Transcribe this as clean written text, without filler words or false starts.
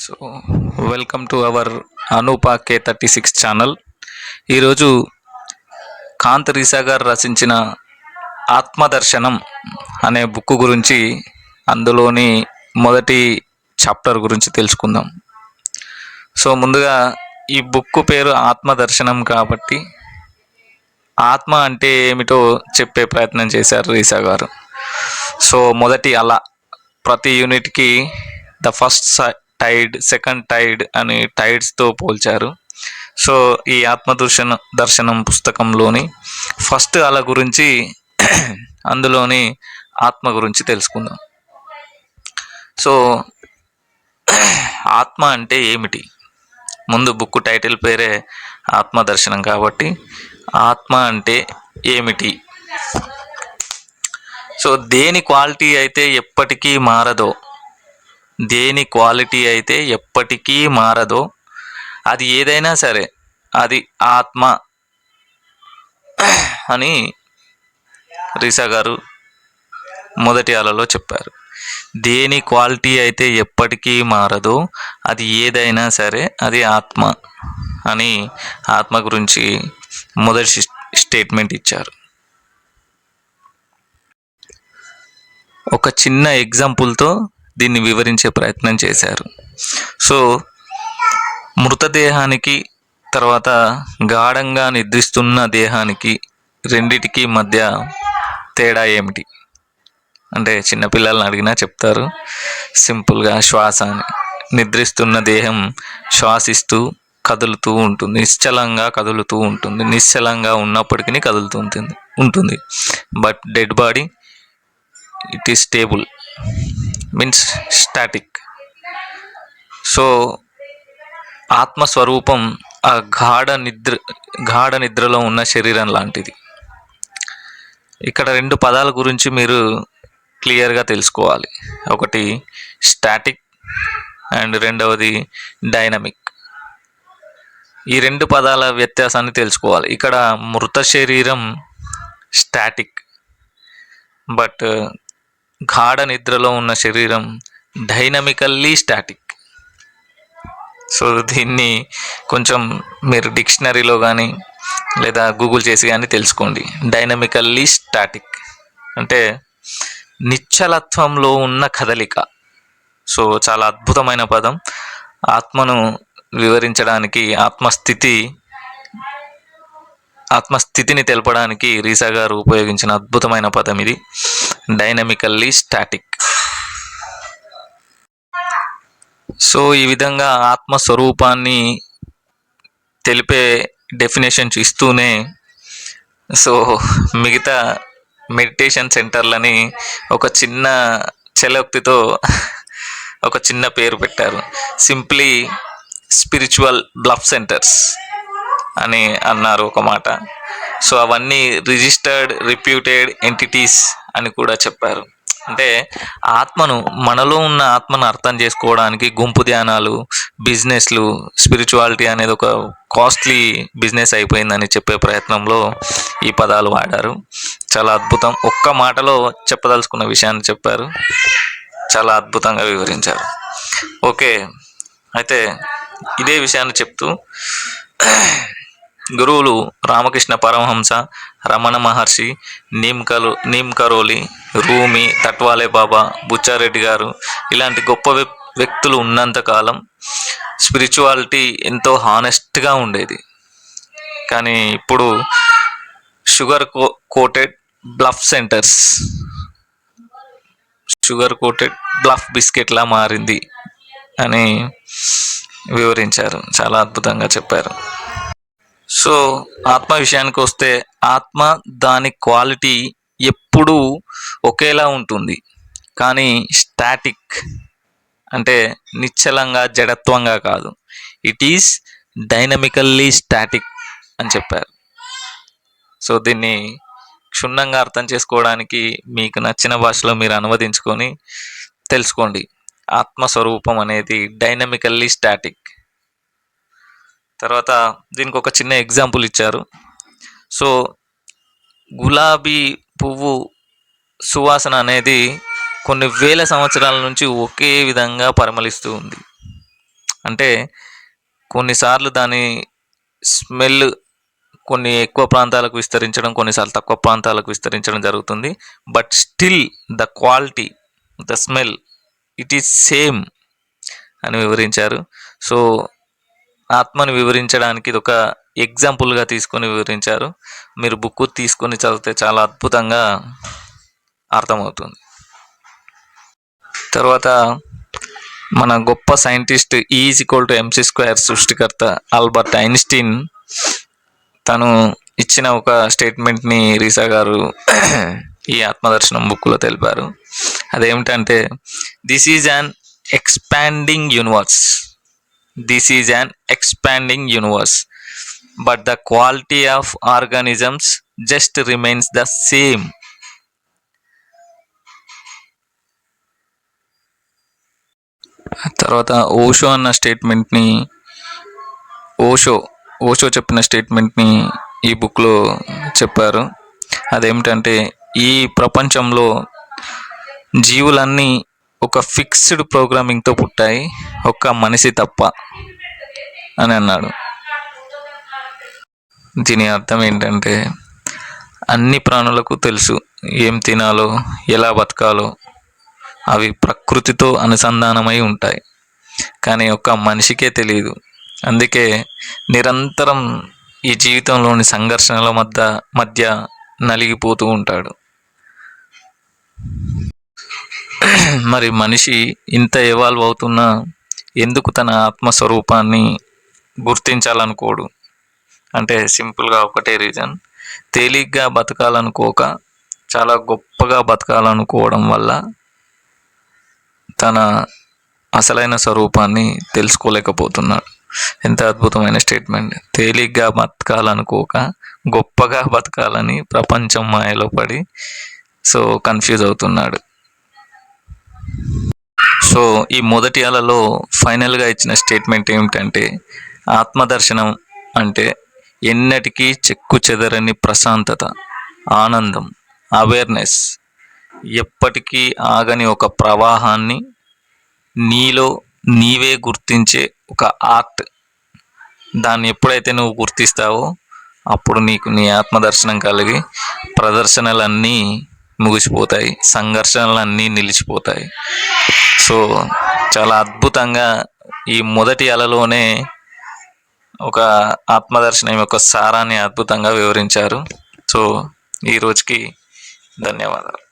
So welcome to our Anupa K36 channel. ఈరోజు కాంత్ రీసా గారు రచించిన ఆత్మదర్శనం అనే బుక్ గురించి, అందులోని మొదటి చాప్టర్ గురించి తెలుసుకుందాం. సో ముందుగా ఈ బుక్ పేరు ఆత్మదర్శనం కాబట్టి ఆత్మ అంటే ఏమిటో చెప్పే ప్రయత్నం చేశారు రీసా గారు. సో మొదటి అల ప్రతి యూనిట్కి the first tide, second tide అని టైడ్స్తో పోల్చారు. సో ఈ దర్శనం పుస్తకంలోని ఫస్ట్ అల గురించి అందులోని ఆత్మ గురించి తెలుసుకుందాం. సో ఆత్మ అంటే ఏమిటి? ముందు బుక్ టైటిల్ పేరే ఆత్మదర్శనం కాబట్టి ఆత్మ అంటే ఏమిటి? సో దేని క్వాలిటీ అయితే ఎప్పటికీ మారదో, అది ఏదైనా సరే అది ఆత్మ అని రీసా గారు మొదటి అలలో చెప్పారు. దేని క్వాలిటీ అయితే ఎప్పటికీ మారదో అది ఏదైనా సరే అది ఆత్మ అని ఆత్మ గురించి మొదటి స్టేట్మెంట్ ఇచ్చారు. ఒక చిన్న ఎగ్జాంపుల్తో దీన్ని వివరించే ప్రయత్నం చేశారు. సో మృతదేహానికి తర్వాత గాఢంగా నిద్రిస్తున్న దేహానికి రెండిటికి మధ్య తేడా ఏమిటి అంటే చిన్నపిల్లల్ని అడిగినా చెప్తారు సింపుల్గా శ్వాస అని. నిద్రిస్తున్న దేహం శ్వాసిస్తూ కదులుతూ ఉంటుంది, నిశ్చలంగా కదులుతూ ఉంటుంది, నిశ్చలంగా ఉన్నప్పటికీ కదులుతూ ఉంటుంది. But dead body it is stable, means static. So ఆత్మస్వరూపం ఆ గాఢ నిద్రలో ఉన్న శరీరం లాంటిది. ఇక్కడ రెండు పదాల గురించి మీరు క్లియర్గా తెలుసుకోవాలి. ఒకటి స్టాటిక్ అండ్ రెండవది డైనమిక్. ఈ రెండు పదాల వ్యత్యాసాన్ని తెలుసుకోవాలి. ఇక్కడ మృత శరీరం స్టాటిక్, బట్ గాఢ నిద్రలో ఉన్న శరీరం డైనమికల్లీ స్టాటిక్. సో దీన్ని కొంచెం మీరు డిక్షనరీలో కానీ లేదా గూగుల్ చేసి కానీ తెలుసుకోండి. డైనమికల్లీ స్టాటిక్ అంటే నిశ్చలత్వంలో ఉన్న కదలిక. సో చాలా అద్భుతమైన పదం. ఆత్మను వివరించడానికి, ఆత్మస్థితిని తెలపడానికి రీసా గారు ఉపయోగించిన అద్భుతమైన పదం ఇది, డైనమికల్లీ స్టాటిక్. సో ఈ విధంగా ఆత్మస్వరూపాన్ని తెలిపే డెఫినేషన్స్ ఇస్తూనే సో మిగతా మెడిటేషన్ సెంటర్లని ఒక చిన్న చలోక్తితో ఒక చిన్న పేరు పెట్టారు. సింప్లీ స్పిరిచువల్ బ్లఫ్ సెంటర్స్ అని అన్నారు ఒక మాట. సో అవన్నీ రిజిస్టర్డ్ రిప్యూటెడ్ ఎంటిటీస్ అని కూడా చెప్పారు. అంటే మనలో ఉన్న ఆత్మను అర్థం చేసుకోవడానికి గుంపు ధ్యానాలు, బిజినెస్లు, స్పిరిచువాలిటీ అనేది ఒక కాస్ట్లీ బిజినెస్ అయిపోయిందని చెప్పే ప్రయత్నంలో ఈ పదాలు వాడారు. చాలా అద్భుతం. ఒక్క మాటలో చెప్పదలుచుకున్న విషయాన్ని చెప్పారు, చాలా అద్భుతంగా వివరించారు. ఓకే, అయితే ఇదే విషయాన్ని చెప్తూ గురువులు రామకృష్ణ పరమహంస, రమణ మహర్షి, నీమ్ కరోలి, రూమి, తట్వాలే బాబా, బుచ్చారెడ్డి గారు ఇలాంటి గొప్ప వ్యక్తులు ఉన్నంతకాలం స్పిరిచువాలిటీ ఎంతో హానెస్ట్గా ఉండేది. కానీ ఇప్పుడు sugar coated bluff centres, sugar coated bluff బిస్కెట్లా మారింది అని వివరించారు. చాలా అద్భుతంగా చెప్పారు. సో ఆత్మ విషయానికి వస్తే, ఆత్మ దాని క్వాలిటీ ఎప్పుడూ ఒకేలా ఉంటుంది, కానీ స్టాటిక్ అంటే నిశ్చలంగా జడత్వంగా కాదు, ఇట్ ఈస్ డైనమికల్లీ స్టాటిక్ అని చెప్పారు. సో దీన్ని క్షుణ్ణంగా అర్థం చేసుకోవడానికి మీకు నచ్చిన భాషలో మీరు అనువదించుకొని తెలుసుకోండి. ఆత్మస్వరూపం అనేది డైనమికల్లీ స్టాటిక్. తర్వాత దీనికి ఒక చిన్న ఎగ్జాంపుల్ ఇచ్చారు. సో గులాబీ పువ్వు సువాసన అనేది కొన్ని వేల సంవత్సరాల నుంచి ఒకే విధంగా పరిమళిస్తూ ఉంది. అంటే కొన్నిసార్లు దాని స్మెల్ కొన్ని ఎక్కువ ప్రాంతాలకు విస్తరించడం, కొన్నిసార్లు తక్కువ ప్రాంతాలకు విస్తరించడం జరుగుతుంది. But still the quality, the smell it is same అని వివరించారు. సో ఆత్మని వివరించడానికి ఇది ఒక ఎగ్జాంపుల్గా తీసుకొని వివరించారు. మీరు బుక్ తీసుకొని చదివితే చాలా అద్భుతంగా అర్థమవుతుంది. తర్వాత మన గొప్ప సైంటిస్ట్ E=mc² సృష్టికర్త ఆల్బర్ట్ ఐన్స్టీన్ తను ఇచ్చిన ఒక స్టేట్మెంట్ని రీసా గారు ఈ ఆత్మదర్శనం బుక్లో తెలిపారు. అదేమిటంటే, this is an expanding universe, this is an expanding universe, but the quality of organisms just remains the same. తర్వాత ఓషో అన్న స్టేట్మెంట్ని ఓషో చెప్పిన స్టేట్మెంట్ని ఈ బుక్లో చెప్పారు. అదేమిటంటే, ఈ ప్రపంచంలో జీవులన్నీ ఒక ఫిక్స్డ్ ప్రోగ్రామింగ్తో పుట్టాయి, ఒక్క మనిషి తప్ప అని అన్నాడు. దీని అర్థం ఏంటంటే, అన్ని ప్రాణులకు తెలుసు ఏం తినాలో, ఎలా బతకాలో, అవి ప్రకృతితో అనుసంధానమై ఉంటాయి, కానీ ఒక్క మనిషికే తెలియదు. అందుకే నిరంతరం ఈ జీవితంలోని సంఘర్షణల మధ్య నలిగిపోతూ ఉంటాడు. మరి మనిషి ఇంత ఎవాల్వ్ అవుతున్నా ఎందుకు తన ఆత్మస్వరూపాన్ని గుర్తించాలనుకోడు? అంటే సింపుల్గా ఒకటే రీజన్, తేలిగ్గా బతకాలనుకోక చాలా గొప్పగా బతకాలనుకోవడం వల్ల తన అసలైన స్వరూపాన్ని తెలుసుకోలేకపోతున్నాడు. ఎంత అద్భుతమైన స్టేట్మెంట్! తేలిగ్గా బతకాలనుకోక గొప్పగా బతకాలని ప్రపంచం మాయలో పడి కన్ఫ్యూజ్ అవుతున్నాడు. సో ఈ మొదటి అలలో ఫైనల్గా ఇచ్చిన స్టేట్మెంట్ ఏమిటంటే, ఆత్మదర్శనం అంటే ఎన్నటికీ చెక్కు చెదరని ప్రశాంతత, ఆనందం, అవేర్నెస్, ఎప్పటికీ ఆగని ఒక ప్రవాహాన్ని నీలో నీవే గుర్తించే ఒక ఆర్ట్. దాన్ని ఎప్పుడైతే నువ్వు గుర్తిస్తావో అప్పుడు నీకు నీ ఆత్మదర్శనం కలిగి ప్రదర్శనలన్నీ ముగిసిపోతాయి, సంఘర్షణలన్నీ నిలిచిపోతాయి. సో చాలా అద్భుతంగా ఈ మొదటి అలలోనే ఒక ఆత్మదర్శనం యొక్క సారాన్ని అద్భుతంగా వివరించారు. సో ఈ రోజుకి ధన్యవాదాలు.